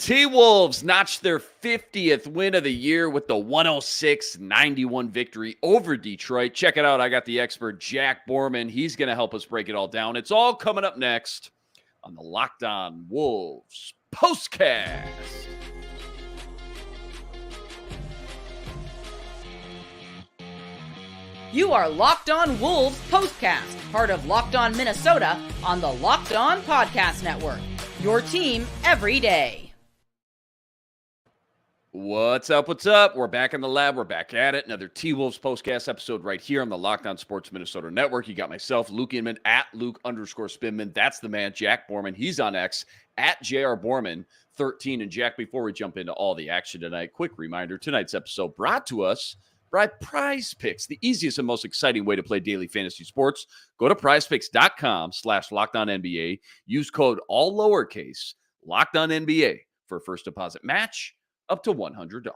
T-Wolves notched their 50th win of the year with the 106-91 victory over Detroit. Check it out. I got the expert Jack Borman. He's going to help us break it all down. It's all coming up next on the Locked On Wolves POSTCAST. You are Locked On Wolves POSTCAST, part of Locked On Minnesota on the Locked On Podcast Network. Your team every day. What's up? What's up? We're back in the lab. We're back at it. Another T-Wolves POSTCAST episode right here on the Locked On Sports Minnesota Network. You got myself, Luke Inman, at Luke_Spinman. That's the man, Jack Borman. He's on X, at JR Borman13. And Jack, before we jump into all the action tonight, quick reminder, tonight's episode brought to us by Prize Picks, the easiest and most exciting way to play daily fantasy sports. Go to prizepicks.com/LockedOnNBA. Use code all lowercase LockedOnNBA for a first deposit match up to $100.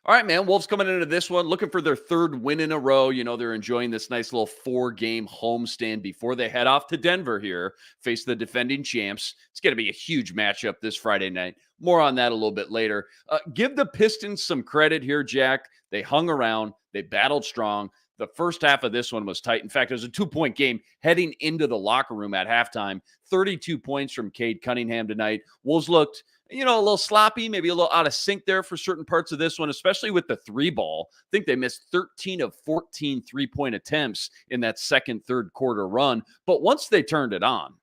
All right, man. Wolves coming into this one, looking for their third win in a row. You know, they're enjoying this nice little 4-game homestand before they head off to Denver here, face the defending champs. It's going to be a huge matchup this Friday night. More on that a little bit later. Give the Pistons some credit here, Jack. They hung around. They battled strong. The first half of this one was tight. In fact, it was a 2-point game heading into the locker room at halftime. 32 points from Cade Cunningham tonight. Wolves looked, a little sloppy, maybe a little out of sync there for certain parts of this one, especially with the three ball. I think they missed 13 of 14 3-point attempts in that second, third quarter run. But once they turned it on,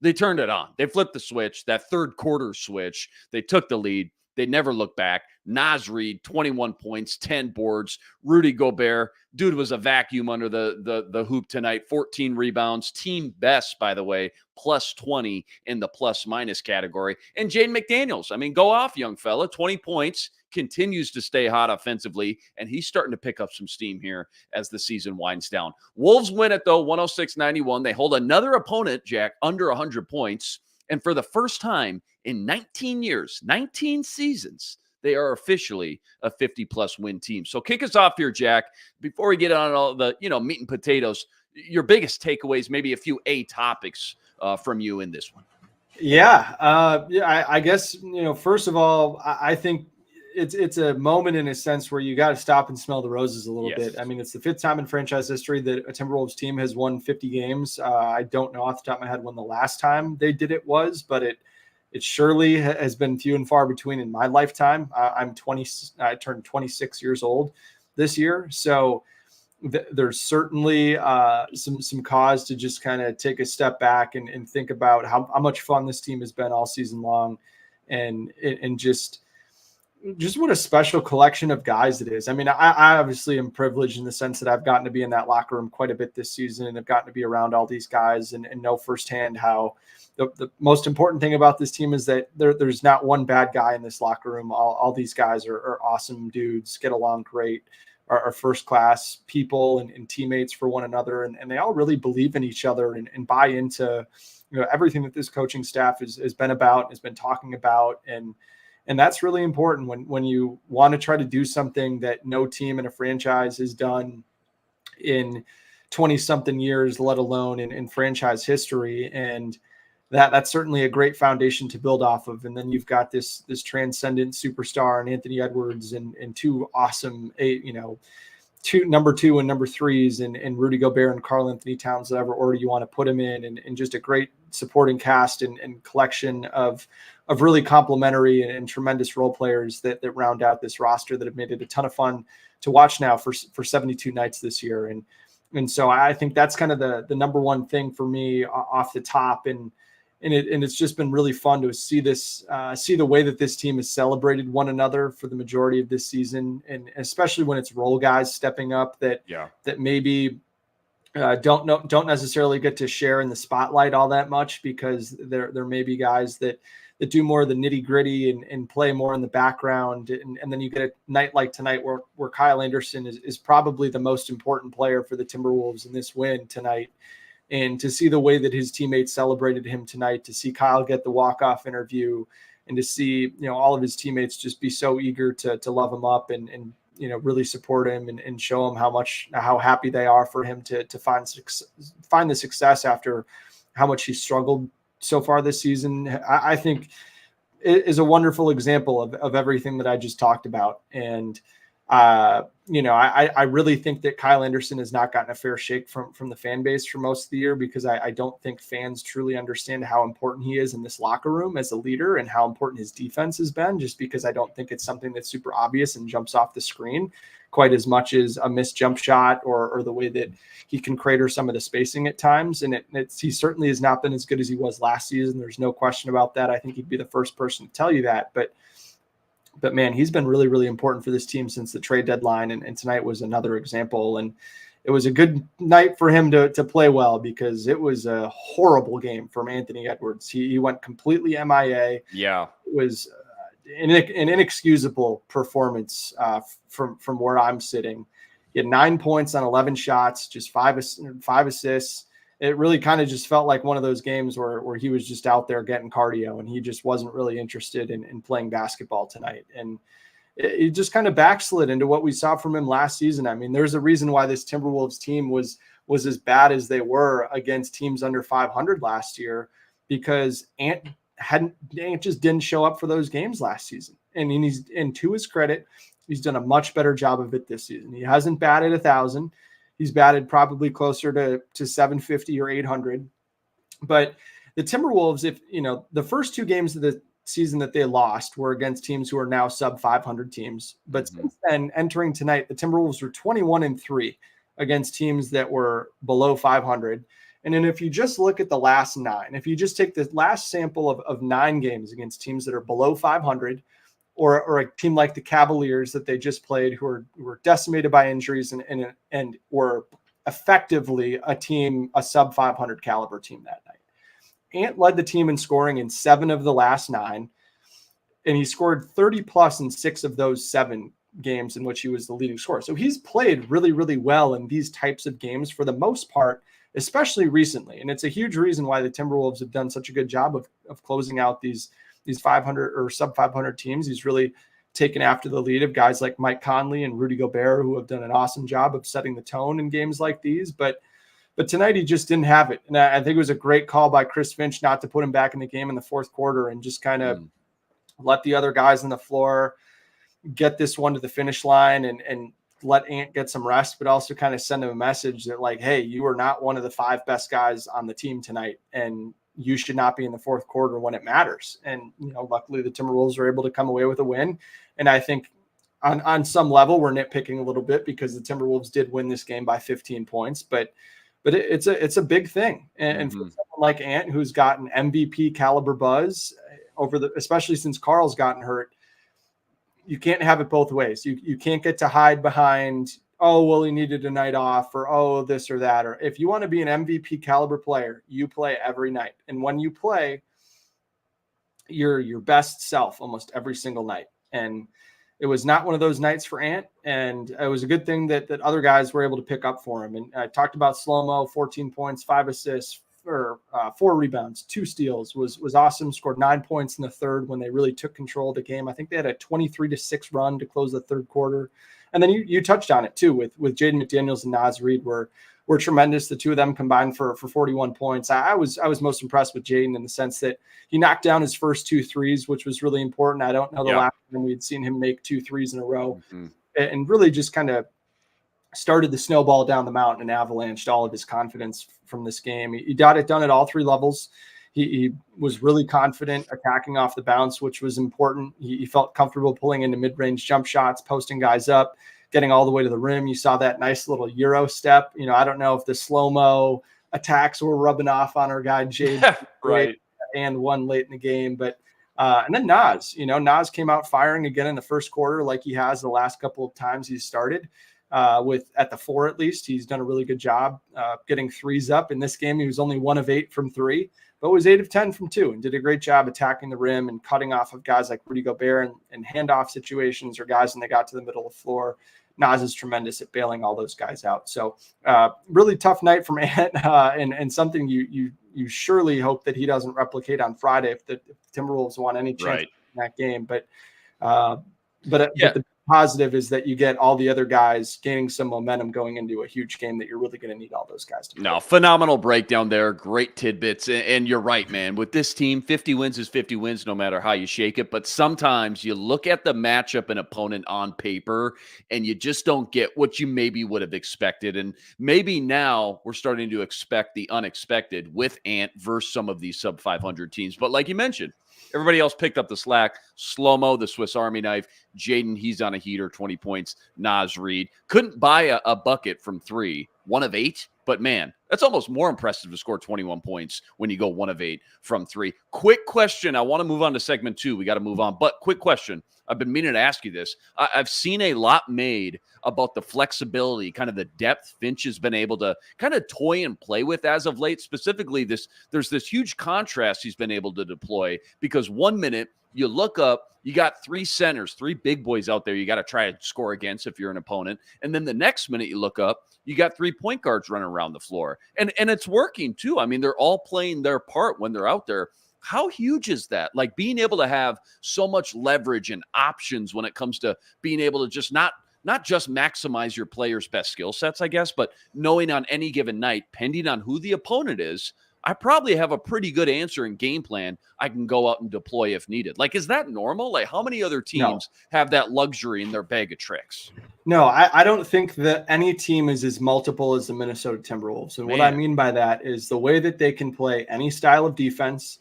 they flipped the switch, that third quarter switch. They took the lead. They never looked back. Naz Reid, 21 points, 10 boards. Rudy Gobert, dude was a vacuum under the hoop tonight. 14 rebounds. Team best, by the way, plus 20 in the plus-minus category. And Jaden McDaniels, go off, young fella. 20 points, continues to stay hot offensively, and he's starting to pick up some steam here as the season winds down. Wolves win it, though, 106-91. They hold another opponent, Jack, under 100 points. And for the first time in 19 years, 19 seasons, they are officially a 50-plus win team. So kick us off here, Jack. Before we get on all the, meat and potatoes, your biggest takeaways, maybe a few topics from you in this one. I guess, first of all, I think it's a moment in a sense where you got to stop and smell the roses a little bit. It's the 5th time in franchise history that a Timberwolves team has won 50 games. I don't know off the top of my head when the last time they did it was, but it surely has been few and far between in my lifetime. I turned 26 years old this year. So there's certainly some cause to just kind of take a step back and think about how much fun this team has been all season long and just what a special collection of guys it is. I obviously am privileged in the sense that I've gotten to be in that locker room quite a bit this season and I've gotten to be around all these guys and know firsthand how the most important thing about this team is that there's not one bad guy in this locker room. All these guys are awesome dudes, get along great, are first-class people and teammates for one another. And they all really believe in each other and buy into everything that this coaching staff has been about, has been talking about. And that's really important when you want to try to do something that no team in a franchise has done in 20-something years, let alone in franchise history. And that's certainly a great foundation to build off of. And then you've got this transcendent superstar in Anthony Edwards and two awesome, number 2 and number 3s and Rudy Gobert and Karl Anthony Towns, whatever order you want to put him in, and just a great supporting cast and collection of really complimentary and tremendous role players that round out this roster that have made it a ton of fun to watch now for 72 nights this year. And so I think that's kind of the number one thing for me off the top. And it's just been really fun to see the way that this team has celebrated one another for the majority of this season, and especially when it's role guys stepping up that maybe don't necessarily get to share in the spotlight all that much because there may be guys that do more of the nitty gritty and play more in the background. And then you get a night like tonight where Kyle Anderson is probably the most important player for the Timberwolves in this win tonight. And to see the way that his teammates celebrated him tonight, to see Kyle get the walk-off interview, and to see all of his teammates just be so eager to love him up and really support him and show him how happy they are for him to find the success after how much he struggled so far this season. I think is a wonderful example of everything that I just talked about. And, I really think that Kyle Anderson has not gotten a fair shake from the fan base for most of the year, because I don't think fans truly understand how important he is in this locker room as a leader and how important his defense has been, just because I don't think it's something that's super obvious and jumps off the screen quite as much as a missed jump shot or the way that he can crater some of the spacing at times. And he certainly has not been as good as he was last season. There's no question about that. I think he'd be the first person to tell you that. But man, he's been really, really important for this team since the trade deadline. And tonight was another example. And it was a good night for him to play well, because it was a horrible game from Anthony Edwards. He went completely MIA. Yeah. It was an inexcusable performance from where I'm sitting. He had 9 points on 11 shots, just five assists. It really kind of just felt like one of those games where he was just out there getting cardio, and he just wasn't really interested in playing basketball tonight. And it just kind of backslid into what we saw from him last season. I mean, there's a reason why this Timberwolves team was as bad as they were against teams under 500 last year, because Ant just didn't show up for those games last season. And to his credit, he's done a much better job of it this season. He hasn't batted 1,000. He's batted probably closer to 750 or 800. But the Timberwolves, the first 2 games of the season that they lost were against teams who are now sub 500 teams. But since then, entering tonight, the Timberwolves were 21-3 against teams that were below 500. And then if you just look at the last 9, if you just take the last sample of 9 games against teams that are below 500, or a team like the Cavaliers that they just played, who were decimated by injuries and were effectively a sub 500 caliber team that night. Ant led the team in scoring in 7 of the last 9, and he scored 30 plus in 6 of those 7 games in which he was the leading scorer. So he's played really, really well in these types of games for the most part, especially recently. And it's a huge reason why the Timberwolves have done such a good job of closing out these 500 or sub 500 teams. He's really taken after the lead of guys like Mike Conley and Rudy Gobert, who have done an awesome job of setting the tone in games like these. But tonight he just didn't have it. And I think it was a great call by Chris Finch not to put him back in the game in the fourth quarter and just kind of let the other guys on the floor get this one to the finish line and let Ant get some rest, but also kind of send him a message that, like, hey, you are not one of the 5 best guys on the team tonight, and you should not be in the fourth quarter when it matters. And, luckily the Timberwolves were able to come away with a win. And I think on some level, we're nitpicking a little bit because the Timberwolves did win this game by 15 points, but it's a big thing. And for someone like Ant, who's gotten MVP caliber buzz especially since Carl's gotten hurt, you can't have it both ways. You can't get to hide behind, oh, well, he needed a night off, or, oh, this or that. Or if you want to be an MVP caliber player, you play every night. And when you play, you're your best self almost every single night. And it was not one of those nights for Ant. And it was a good thing that other guys were able to pick up for him. And I talked about Slow-Mo, 14 points, 5 assists, or 4 rebounds, 2 steals, was awesome. Scored 9 points in the third when they really took control of the game. I think they had a 23-6 run to close the third quarter. And then you touched on it too with Jaden McDaniels and Naz Reid were tremendous. The two of them combined for 41 points. I was most impressed with Jaden in the sense that he knocked down his first 2 threes, which was really important. I don't know the last time we'd seen him make 2 threes in a row, and really just kind of started the snowball down the mountain and avalanched all of his confidence from this game. He got it done at all 3 levels. He was really confident attacking off the bounce, which was important. He felt comfortable pulling into mid-range jump shots, posting guys up, getting all the way to the rim. You saw that nice little Euro step. I don't know if the slow-mo attacks were rubbing off on our guy, Jade. Right. And one late in the game. But and then Naz, Naz came out firing again in the first quarter like he has the last couple of times he's started. At the 4, at least, he's done a really good job getting threes up. In this game, he was only 1 of 8 from 3, but was 8 of 10 from 2, and did a great job attacking the rim and cutting off of guys like Rudy Gobert and handoff situations, or guys when they got to the middle of the floor. Naz is tremendous at bailing all those guys out. So really tough night from Ant, and something you surely hope that he doesn't replicate on Friday if the Timberwolves want any chance in that game. But the positive is that you get all the other guys gaining some momentum going into a huge game that you're really going to need all those guys to play. No, phenomenal breakdown there. Great tidbits. And you're right, man. With this team, 50 wins is 50 wins no matter how you shake it. But sometimes you look at the matchup and opponent on paper and you just don't get what you maybe would have expected. And maybe now we're starting to expect the unexpected with Ant versus some of these sub 500 teams. But like you mentioned, everybody else picked up the slack. Slow-mo, the Swiss Army knife. Jaden, he's on a heater, 20 points. Naz Reid couldn't buy a bucket from 3, 1 of 8. But man, that's almost more impressive to score 21 points when you go 1 of 8 from 3. Quick question. I want to move on to segment 2. We got to move on. But quick question. I've been meaning to ask you this. I've seen a lot made about the flexibility, kind of the depth Finch has been able to kind of toy and play with as of late. Specifically, there's this huge contrast he's been able to deploy because 1 minute you look up, you got 3 centers, 3 big boys out there you got to try to score against if you're an opponent. And then the next minute you look up, you got 3 point guards running around the floor. And it's working too. I mean, they're all playing their part when they're out there. How huge is that? Like being able to have so much leverage and options when it comes to being able to just not just maximize your players' best skill sets, I guess, but knowing on any given night, pending on who the opponent is, I probably have a pretty good answer and game plan I can go out and deploy if needed. Like, is that normal? Like, how many other teams have that luxury in their bag of tricks? No, I don't think that any team is as multiple as the Minnesota Timberwolves. And what I mean by that is the way that they can play any style of defense,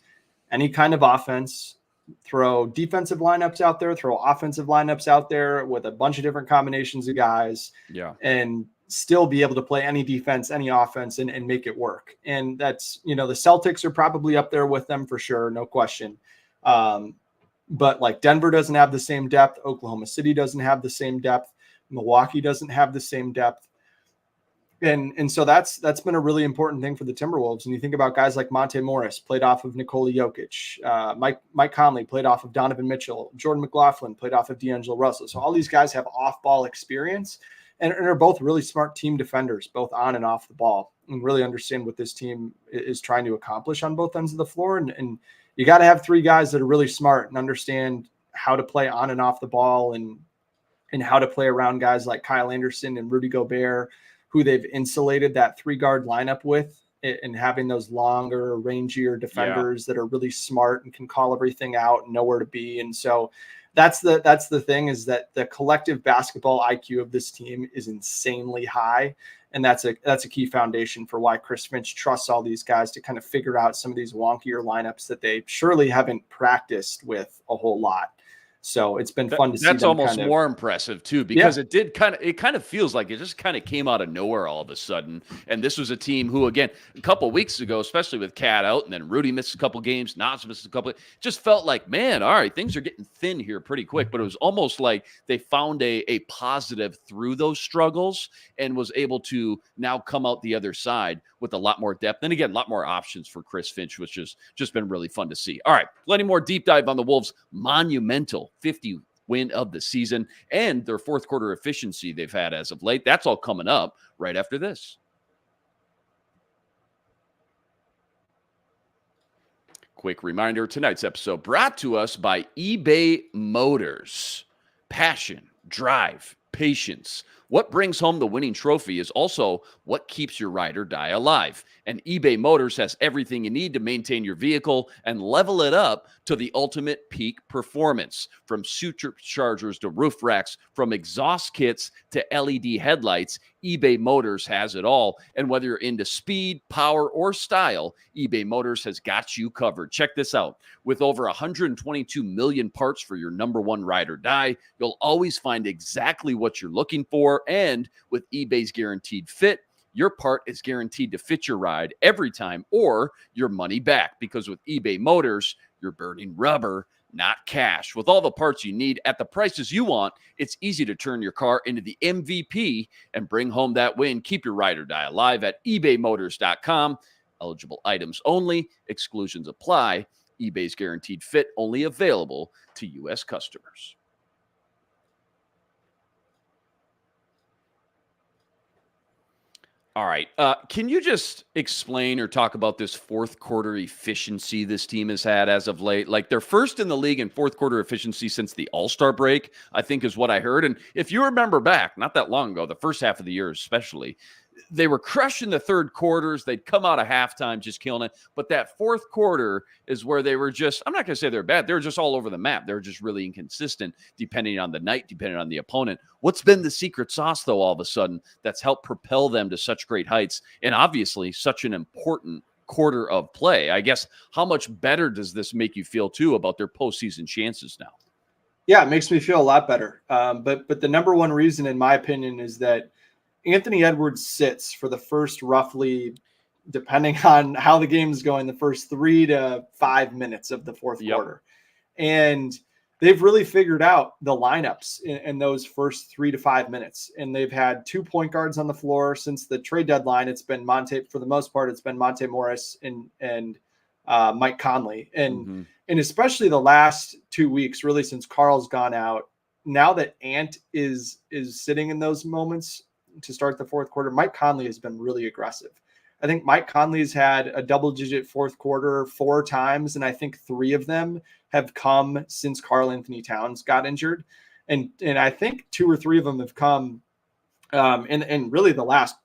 any kind of offense, throw defensive lineups out there, throw offensive lineups out there with a bunch of different combinations of guys. Yeah. And still be able to play any defense, any offense, and make it work. And that's, the Celtics are probably up there with them for sure, no question. But like Denver doesn't have the same depth. Oklahoma City doesn't have the same depth. Milwaukee doesn't have the same depth. And so that's been a really important thing for the Timberwolves. And you think about guys like Monte Morris, played off of Nikola Jokic. Mike Conley played off of Donovan Mitchell. Jordan McLaughlin played off of D'Angelo Russell. So all these guys have off-ball experience and are both really smart team defenders, both on and off the ball, and really understand what this team is trying to accomplish on both ends of the floor. And you got to have 3 guys that are really smart and understand how to play on and off the ball and how to play around guys like Kyle Anderson and Rudy Gobert, who they've insulated that 3-guard lineup with, and having those longer, rangier defenders that are really smart and can call everything out and know where to be. And so that's the thing, is that the collective basketball IQ of this team is insanely high. And that's a key foundation for why Chris Finch trusts all these guys to kind of figure out some of these wonkier lineups that they surely haven't practiced with a whole lot. So it's been fun to see. That's almost more impressive too, because it kind of feels like it just kind of came out of nowhere all of a sudden. And this was a team who, again, a couple of weeks ago, especially with Cat out, and then Rudy missed a couple games, Nas missed a couple, just felt like, man, all right, things are getting thin here pretty quick. But it was almost like they found a positive through those struggles and was able to now come out the other side with a lot more depth. And again, a lot more options for Chris Finch, which has just been really fun to see. All right, plenty more deep dive on the Wolves' monumental 50 win of the season and their fourth quarter efficiency they've had as of late. That's all coming up right after this. Quick reminder, tonight's episode brought to us by eBay Motors. Passion, drive, patience. What brings home the winning trophy is also what keeps your ride or die alive. And eBay Motors has everything you need to maintain your vehicle and level it up to the ultimate peak performance. From superchargers to roof racks, from exhaust kits to LED headlights, eBay Motors has it all. And whether you're into speed, power, or style, eBay Motors has got you covered. Check this out. With over 122 million parts for your number one ride or die, you'll always find exactly what you're looking for. And with eBay's guaranteed fit, your part is guaranteed to fit your ride every time or your money back. Because with eBay Motors, you're burning rubber, not cash. With all the parts you need at the prices you want, it's easy to turn your car into the MVP and bring home that win. Keep your ride or die alive at ebaymotors.com. Eligible items only. Exclusions apply. eBay's guaranteed fit only available to U.S. customers. All right. Can you just explain or talk about this fourth quarter efficiency this team has had as of late? Like, they're first in the league in fourth quarter efficiency since the All-Star break, I think is what I heard. And if you remember back, not that long ago, the first half of the year especially, they were crushing the third quarters. They'd come out of halftime just killing it. But that fourth quarter is where they were just, I'm not going to say they're bad. They're just all over the map. They're just really inconsistent depending on the night, depending on the opponent. What's been the secret sauce, though, all of a sudden, that's helped propel them to such great heights and obviously such an important quarter of play? I guess, how much better does this make you feel, too, about their postseason chances now? Yeah, it makes me feel a lot better. But the number one reason, in my opinion, is that Anthony Edwards sits for the first roughly, depending on how the game is going, the first 3 to 5 minutes of the fourth quarter. And they've really figured out the lineups in those first 3 to 5 minutes. And they've had 2 point guards on the floor since the trade deadline. It's been for the most part, it's been Monte Morris and Mike Conley. And especially the last 2 weeks, really since Carl's gone out, now that Ant is sitting in those moments to start the fourth quarter, Mike Conley has been really aggressive. I think Mike Conley's had a double-digit fourth quarter 4 times, and I think 3 of them have come since Karl Anthony Towns got injured. And I think 2 or 3 of them have come in really the last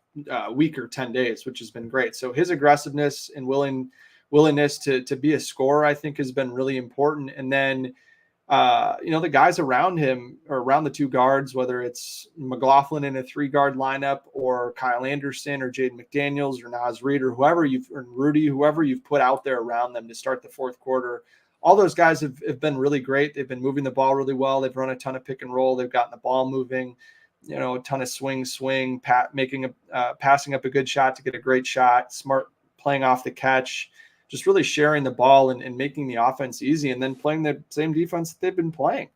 week or 10 days, which has been great. So his aggressiveness and willingness to be a scorer, I think, has been really important. And then the guys around him, or around the 2 guards, whether it's McLaughlin in a 3-guard lineup or Kyle Anderson or Jaden McDaniels or Naz Reid or Rudy, whoever you've put out there around them to start the fourth quarter, all those guys have been really great. They've been moving the ball really well. They've run a ton of pick and roll. They've gotten the ball moving, a ton of swing, passing up a good shot to get a great shot, smart playing off the catch, just really sharing the ball and making the offense easy, and then playing the same defense that they've been playing.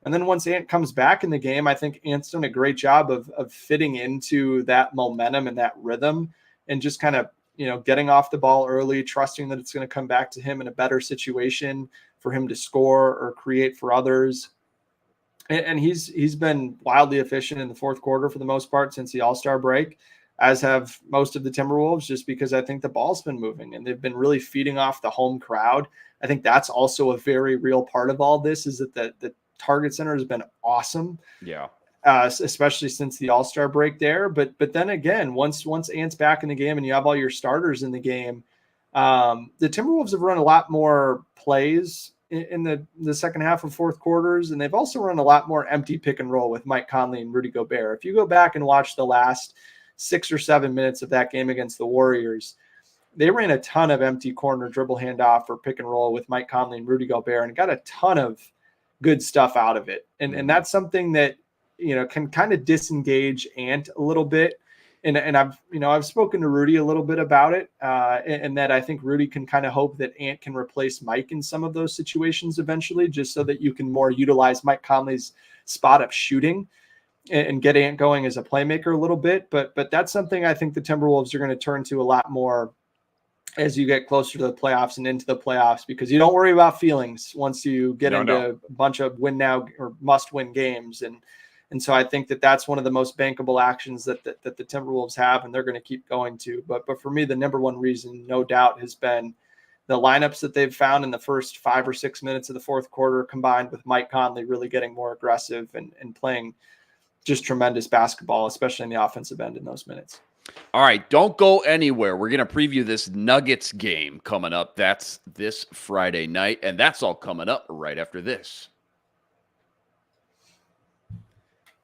And then once Ant comes back in the game, I think Ant's done a great job of fitting into that momentum and that rhythm, and just kind of, getting off the ball early, trusting that it's going to come back to him in a better situation for him to score or create for others. And he's been wildly efficient in the fourth quarter for the most part since the All-Star break, as have most of the Timberwolves, just because I think the ball's been moving and they've been really feeding off the home crowd. I think that's also a very real part of all this, is that the Target Center has been awesome. Yeah. Especially since the All-Star break there. But then again, once Ant's back in the game and you have all your starters in the game, the Timberwolves have run a lot more plays in the second half of fourth quarters, and they've also run a lot more empty pick and roll with Mike Conley and Rudy Gobert. If you go back and watch the last 6 or 7 minutes of that game against the Warriors, they ran a ton of empty corner dribble handoff or pick and roll with Mike Conley and Rudy Gobert, and got a ton of good stuff out of it. And that's something that, can kind of disengage Ant a little bit. And I've spoken to Rudy a little bit about it, and that I think Rudy can kind of hope that Ant can replace Mike in some of those situations eventually, just so that you can more utilize Mike Conley's spot up shooting and get Ant going as a playmaker a little bit. But that's something I think the Timberwolves are going to turn to a lot more as you get closer to the playoffs and into the playoffs, because you don't worry about feelings once you get into a bunch of win now or must win games. And so I think that that's one of the most bankable actions that the Timberwolves have, and they're going to keep going to. But for me, the number one reason, no doubt, has been the lineups that they've found in the first 5 or 6 minutes of the fourth quarter, combined with Mike Conley really getting more aggressive and playing just tremendous basketball, especially in the offensive end in those minutes. All right, don't go anywhere. We're going to preview this Nuggets game coming up. That's this Friday night, and that's all coming up right after this.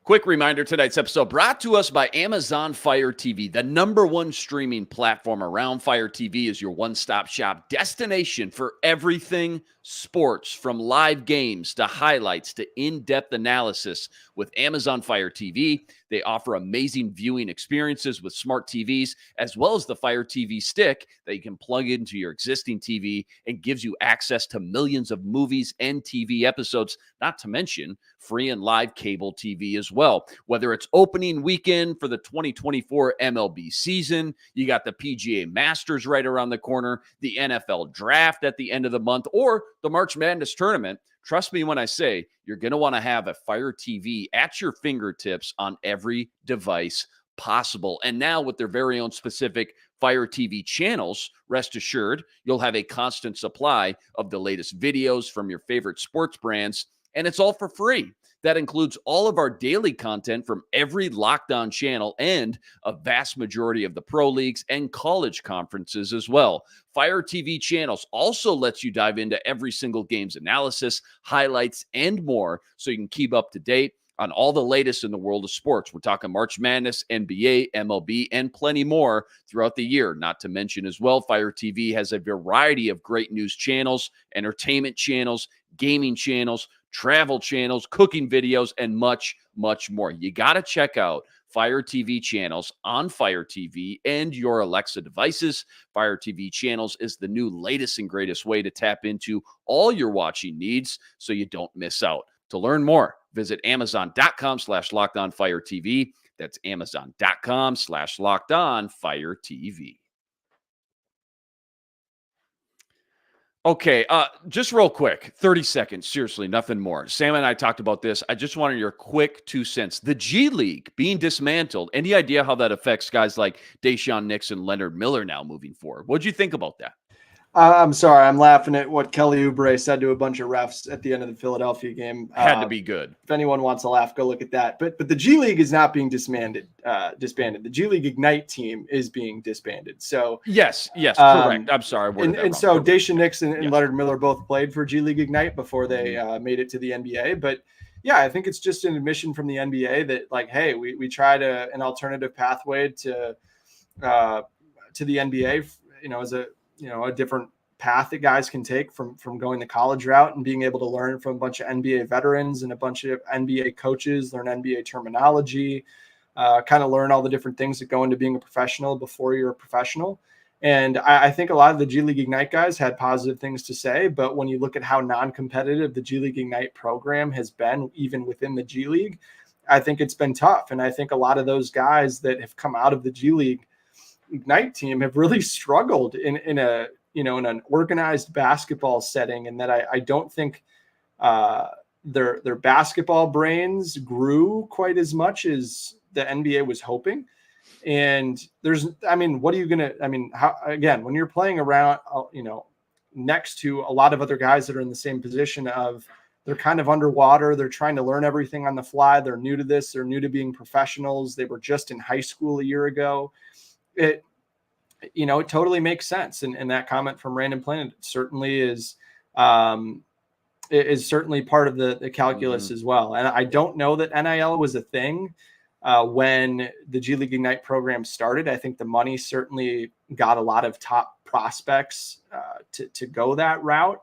Quick reminder, tonight's episode brought to us by Amazon Fire TV, the #1 streaming platform around. Fire TV is your one-stop shop destination for everything sports, from live games to highlights to in-depth analysis. With Amazon Fire TV, they offer amazing viewing experiences with smart TVs, as well as the Fire TV stick that you can plug into your existing TV and gives you access to millions of movies and TV episodes, not to mention free and live cable TV as well. Whether it's opening weekend for the 2024 MLB season, you got the PGA Masters right around the corner, the NFL Draft at the end of the month, or the March Madness tournament, trust me when I say you're going to want to have a Fire TV at your fingertips on every device possible. And now with their very own specific Fire TV channels, rest assured, you'll have a constant supply of the latest videos from your favorite sports brands, and it's all for free. That includes all of our daily content from every Locked On channel and a vast majority of the pro leagues and college conferences as well. Fire TV channels also lets you dive into every single game's analysis, highlights, and more, so you can keep up to date on all the latest in the world of sports. We're talking March Madness, NBA, MLB, and plenty more throughout the year. Not to mention as well, Fire TV has a variety of great news channels, entertainment channels, gaming channels, travel channels, cooking videos, and much, much more. You got to check out Fire TV channels on Fire TV and your Alexa devices. Fire TV channels is the new latest and greatest way to tap into all your watching needs so you don't miss out. To learn more, visit amazon.com/LockedOnFireTV. That's amazon.com/LockedOnFireTV. Okay, just real quick, 30 seconds, seriously, nothing more. Sam and I talked about this. I just wanted your quick 2 cents. The G League being dismantled, any idea how that affects guys like Deshaun Nixon, Leonard Miller now moving forward? What'd you think about that? I'm sorry. I'm laughing at what Kelly Oubre said to a bunch of refs at the end of the Philadelphia game. Had to be good. If anyone wants to laugh, go look at that. But the G League is not being disbanded. The G League Ignite team is being disbanded. So yes, correct. I'm sorry. And so Deshaun Nixon and Leonard Miller both played for G League Ignite before they made it to the NBA. But yeah, I think it's just an admission from the NBA that, like, hey, we tried an alternative pathway to the NBA, as a different path that guys can take from going the college route and being able to learn from a bunch of NBA veterans and a bunch of NBA coaches, learn NBA terminology, kind of learn all the different things that go into being a professional before you're a professional. And I think a lot of the G League Ignite guys had positive things to say, but when you look at how non-competitive the G League Ignite program has been, even within the G League, I think it's been tough. And I think a lot of those guys that have come out of the G League Ignite team have really struggled in an organized basketball setting, and that I don't think their basketball brains grew quite as much as the NBA was hoping. And what are you going to, how, again, when you're playing around, next to a lot of other guys that are in the same position of, they're kind of underwater, they're trying to learn everything on the fly. They're new to this. They're new to being professionals. They were just in high school a year ago. It totally makes sense. And that comment from Random Planet certainly is certainly part of the calculus as well. And I don't know that NIL was a thing when the G League Ignite program started. I think the money certainly got a lot of top prospects to go that route.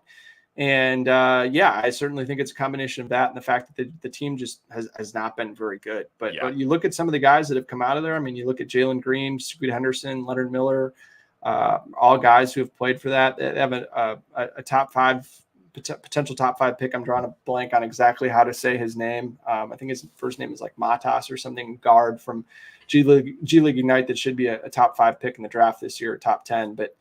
And I certainly think it's a combination of that and the fact that the team just has not been very good. But you look at some of the guys that have come out of there. I mean, you look at Jalen Green, Scoot Henderson, Leonard Miller, all guys who have played for that. They have a top five, potential top five pick. I'm drawing a blank on exactly how to say his name. I think his first name is like Matas or something, guard from G League Ignite that should be a top 5 pick in the draft this year, top 10. But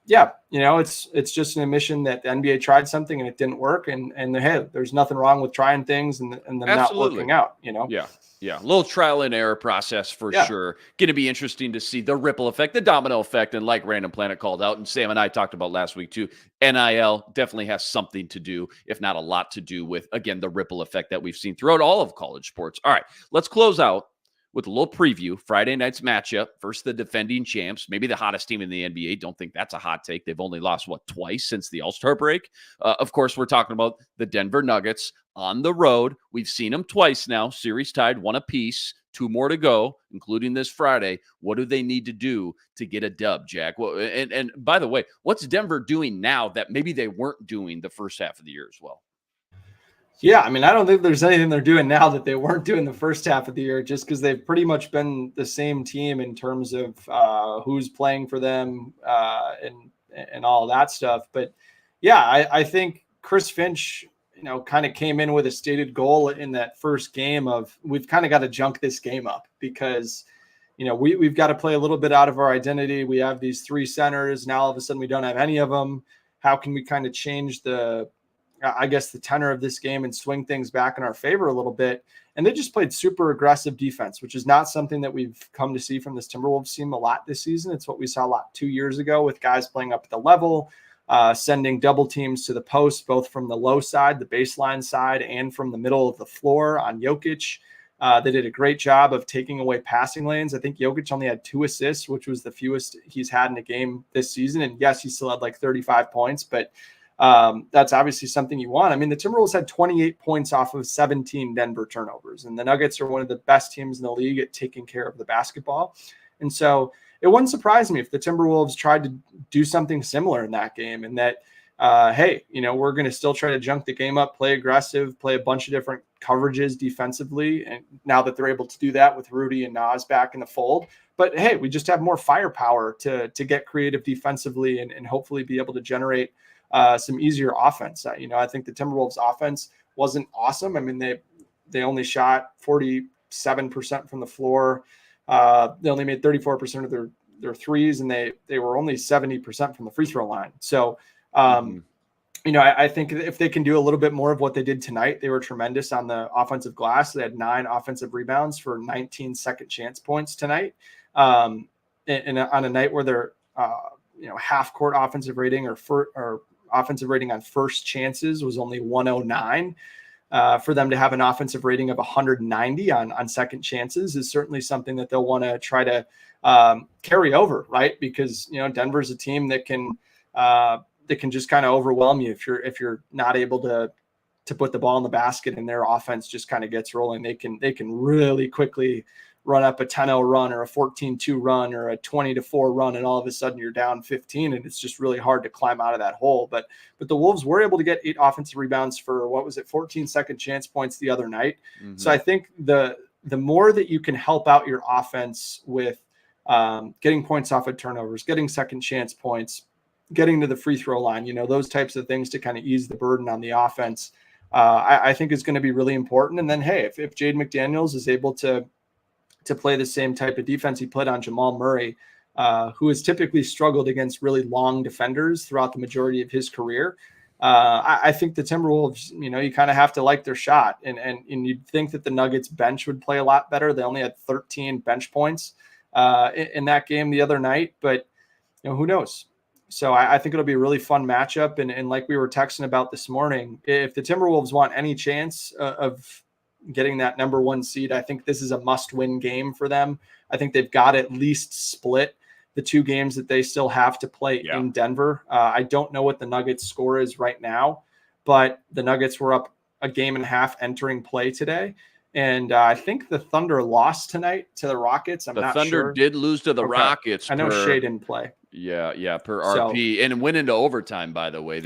it's just an admission that the NBA tried something and it didn't work. And hey, there's nothing wrong with trying things and them not working out, Yeah. A little trial and error process for sure. Going to be interesting to see the ripple effect, the domino effect. And like Random Planet called out, and Sam and I talked about last week too, NIL definitely has something to do, if not a lot to do with, again, the ripple effect that we've seen throughout all of college sports. All right, let's close out with a little preview. Friday night's matchup versus the defending champs, maybe the hottest team in the NBA. Don't think that's a hot take. They've only lost, twice since the All-Star break. Of course, we're talking about the Denver Nuggets on the road. We've seen them twice now, series tied, 1 apiece, 2 more to go, including this Friday. What do they need to do to get a dub, Jack? Well, and by the way, what's Denver doing now that maybe they weren't doing the first half of the year as well? Yeah, I mean, I don't think there's anything they're doing now that they weren't doing the first half of the year, just because they've pretty much been the same team in terms of who's playing for them and all that stuff. But yeah, I think Chris Finch, kind of came in with a stated goal in that first game of, we've kind of got to junk this game up because, we've got to play a little bit out of our identity. We have these 3 centers. Now all of a sudden we don't have any of them. How can we kind of change the I guess, the tenor of this game and swing things back in our favor a little bit. And they just played super aggressive defense, which is not something that we've come to see from this Timberwolves team a lot this season. It's what we saw a lot 2 years ago with guys playing up at the level, sending double teams to the post, both from the low side, the baseline side, and from the middle of the floor on Jokic. They did a great job of taking away passing lanes. I think Jokic only had 2 assists, which was the fewest he's had in a game this season. And yes, he still had like 35 points, but that's obviously something you want. I mean, the Timberwolves had 28 points off of 17 Denver turnovers, and the Nuggets are one of the best teams in the league at taking care of the basketball. And so it wouldn't surprise me if the Timberwolves tried to do something similar in that game, and that, hey, we're going to still try to junk the game up, play aggressive, play a bunch of different coverages defensively. And now that they're able to do that with Rudy and Nas back in the fold, but hey, we just have more firepower to get creative defensively and hopefully be able to generate some easier offense. I think the Timberwolves offense wasn't awesome. I mean, they only shot 47% from the floor. They only made 34% of their threes, and they were only 70% from the free throw line. So, I think if they can do a little bit more of what they did tonight, they were tremendous on the offensive glass. They had 9 offensive rebounds for 19 second chance points tonight. And on a night where their, half court offensive rating or offensive rating on first chances was only 109. For them to have an offensive rating of 190 on second chances is certainly something that they'll want to try to carry over, right? Because Denver's a team that can just kind of overwhelm you if you're not able to put the ball in the basket and their offense just kind of gets rolling. They can really quickly run up a 10-0 run or a 14-2 run or a 20-4 run, and all of a sudden you're down 15, and it's just really hard to climb out of that hole. But the Wolves were able to get 8 offensive rebounds for 14 second chance points the other night. Mm-hmm. So I think the more that you can help out your offense with getting points off of turnovers, getting second chance points, getting to the free throw line, those types of things to kind of ease the burden on the offense, I think is going to be really important. And then, hey, if Jaden McDaniels is able to play the same type of defense he played on Jamal Murray, who has typically struggled against really long defenders throughout the majority of his career, I think the Timberwolves, you kind of have to like their shot. And you'd think that the Nuggets bench would play a lot better. They only had 13 bench points in that game the other night, but who knows? So I think it'll be a really fun matchup. And like we were texting about this morning, if the Timberwolves want any chance of getting that number 1 seed, I think this is a must-win game for them. I think they've got to at least split the 2 games that they still have to play in Denver. I don't know what the Nuggets score is right now, but the Nuggets were up a game and a half entering play today. And I think the Thunder lost tonight to the Rockets. I'm not sure. The Thunder did lose to the Rockets. I know Shea didn't play. Yeah, per RP. And went into overtime, by the way.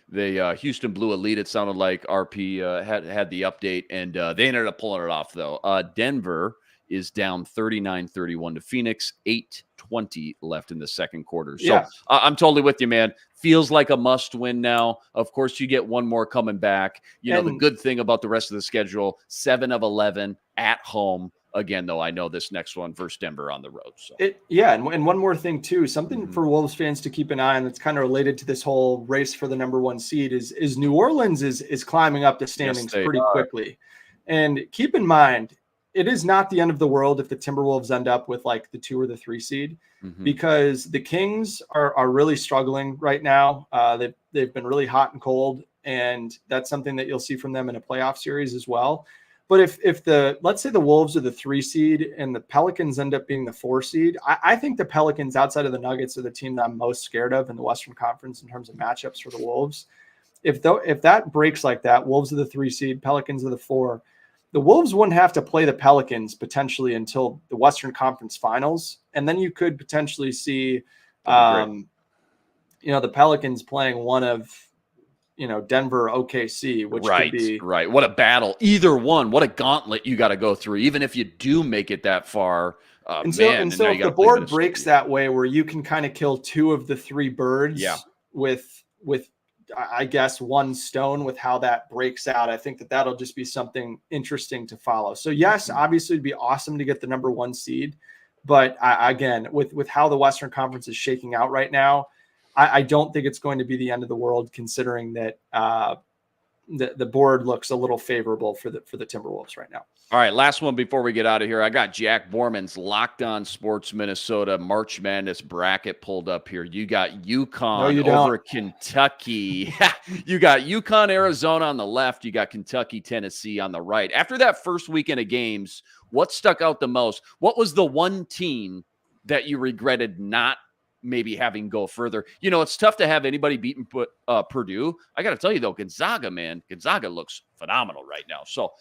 They Houston blew a lead. It sounded like RP had the update, and they ended up pulling it off, though. Denver is down 39-31 to Phoenix, 8:20 left in the second quarter. So I'm totally with you, man. Feels like a must-win now. Of course, you get one more coming back. The good thing about the rest of the schedule, 7 of 11 at home. Again, though, I know this next one versus Denver on the road. So. And one more thing, too, something for Wolves fans to keep an eye on that's kind of related to this whole race for the number 1 seed is New Orleans is climbing up the standings pretty quickly. And keep in mind, it is not the end of the world if the Timberwolves end up with like the 2 or the 3 seed, because the Kings are really struggling right now. They've been really hot and cold, and that's something that you'll see from them in a playoff series as well. But if let's say the Wolves are the 3 seed and the Pelicans end up being the 4 seed, I think the Pelicans, outside of the Nuggets, are the team that I'm most scared of in the Western Conference in terms of matchups for the Wolves. If that breaks like that, Wolves are the 3 seed, Pelicans are the 4, the Wolves wouldn't have to play the Pelicans potentially until the Western Conference Finals, and then you could potentially see, the Pelicans playing one of, Denver, OKC, which could be right. What a battle! Either one, what a gauntlet you got to go through, even if you do make it that far. So if the board breaks that way, where you can kind of kill 2 of the 3 birds, with I guess 1 stone with how that breaks out, I think that'll just be something interesting to follow. So yes, obviously it'd be awesome to get the number 1 seed, but again, with how the Western Conference is shaking out right now, I don't think it's going to be the end of the world, considering that the board looks a little favorable for the Timberwolves right now. All right, last one before we get out of here. I got Jack Borman's Locked On Sports Minnesota March Madness bracket pulled up here. You got UConn over Kentucky. You got UConn, Arizona on the left. You got Kentucky, Tennessee on the right. After that first weekend of games, what stuck out the most? What was the one team that you regretted not maybe having go further? You know, it's tough to have anybody beaten Purdue. I got to tell you, though, Gonzaga, man, Gonzaga looks phenomenal right now. So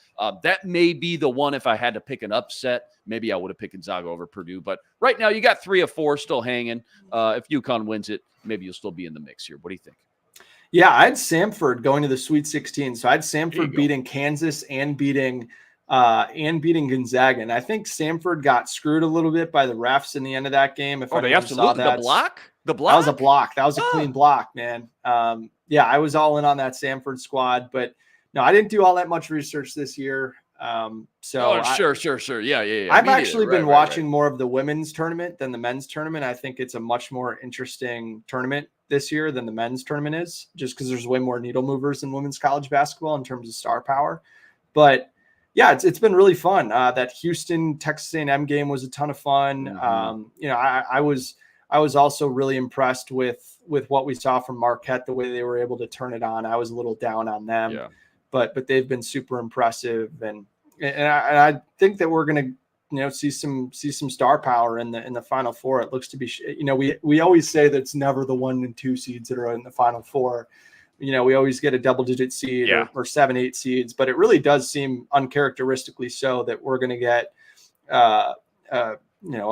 that may be the one. If I had to pick an upset, maybe I would have picked Gonzaga over Purdue. But right now, you got 3 of 4 still hanging. If UConn wins it, maybe you'll still be in the mix here. What do you think? Yeah, I had Samford going to the Sweet 16. So I had Samford beating Kansas and beating Gonzaga. And I think Samford got screwed a little bit by the refs in the end of that game. If they absolutely the block? The block? That was a block. That was a clean block, man. Yeah, I was all in on that Samford squad, but no, I didn't do all that much research this year. Sure. Yeah. I've actually been watching more of the women's tournament than the men's tournament. I think it's a much more interesting tournament this year than the men's tournament is, just because there's way more needle movers in women's college basketball in terms of star power. But yeah, it's been really fun. That Houston Texas A&M game was a ton of fun. Mm-hmm. I was also really impressed with what we saw from Marquette, the way they were able to turn it on. I was a little down on them, but they've been super impressive, and I think that we're going to see some star power in the Final Four. It looks to be, we always say that it's never the 1 and 2 seeds that are in the Final Four. We always get a double-digit seed or 7-8 seeds, but it really does seem uncharacteristically so that we're going to get a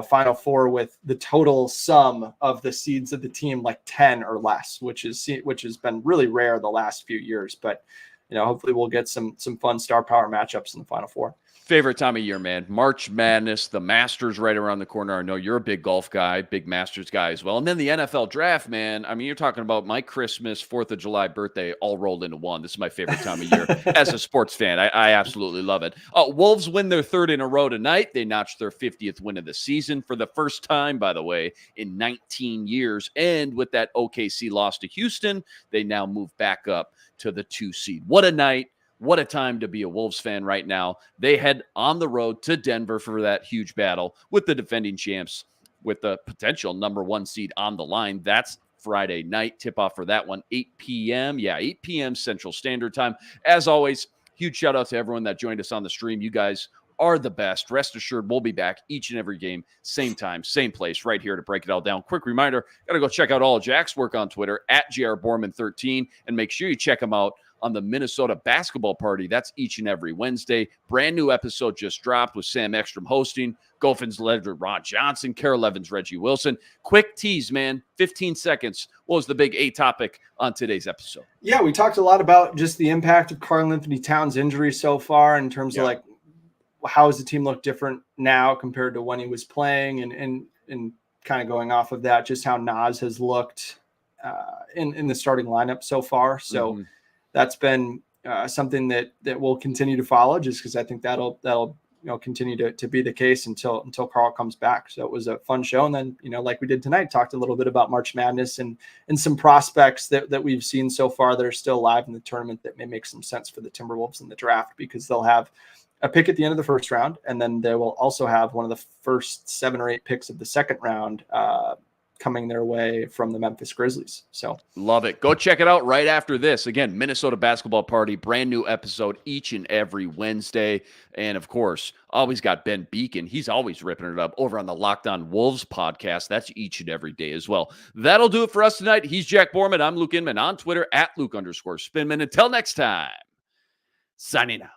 Final Four with the total sum of the seeds of the team like 10 or less, which has been really rare the last few years. But hopefully we'll get some fun star power matchups in the Final Four. Favorite time of year, man. March Madness, the Masters right around the corner. I know you're a big golf guy, big Masters guy as well. And then the NFL draft, man. I mean, you're talking about my Christmas, 4th of July, birthday, all rolled into one. This is my favorite time of year as a sports fan. I absolutely love it. Wolves win their 3rd in a row tonight. They notched their 50th win of the season for the first time, by the way, in 19 years. And with that OKC loss to Houston, they now move back up to the 2 seed. What a night. What a time to be a Wolves fan right now. They head on the road to Denver for that huge battle with the defending champs, with the potential number 1 seed on the line. That's Friday night. Tip-off for that one, 8 p.m. Yeah, 8 p.m. Central Standard Time. As always, huge shout-out to everyone that joined us on the stream. You guys are the best. Rest assured, we'll be back each and every game, same time, same place, right here to break it all down. Quick reminder, got to go check out all of Jack's work on Twitter, @JRBorman13, and make sure you check him out on the Minnesota Basketball Party. That's each and every Wednesday. Brand new episode just dropped with Sam Ekstrom hosting. Gophins legend Ron Johnson, Carol Evans, Reggie Wilson. Quick tease, man. 15 seconds. What was the big A topic on today's episode? Yeah, we talked a lot about just the impact of Karl-Anthony Towns' injury so far in terms of like how does the team look different now compared to when he was playing, and kind of going off of that, just how Naz has looked in the starting lineup so far. So that's been something that we'll continue to follow, just because I think that'll continue to be the case until Karl comes back. So it was a fun show. And then, like we did tonight, talked a little bit about March Madness and some prospects that we've seen so far that are still alive in the tournament that may make some sense for the Timberwolves in the draft, because they'll have a pick at the end of the first round, and then they will also have one of the first 7 or 8 picks of the second round coming their way from the Memphis Grizzlies. So love it. Go check it out right after this. Again, Minnesota Basketball Party, brand new episode each and every Wednesday. And of course, always got Ben Beacon. He's always ripping it up over on the Locked On Wolves podcast. That's each and every day as well. That'll do it for us tonight. He's Jack Borman. I'm Luke Inman on Twitter @Luke_Spinman. Until next time, signing out.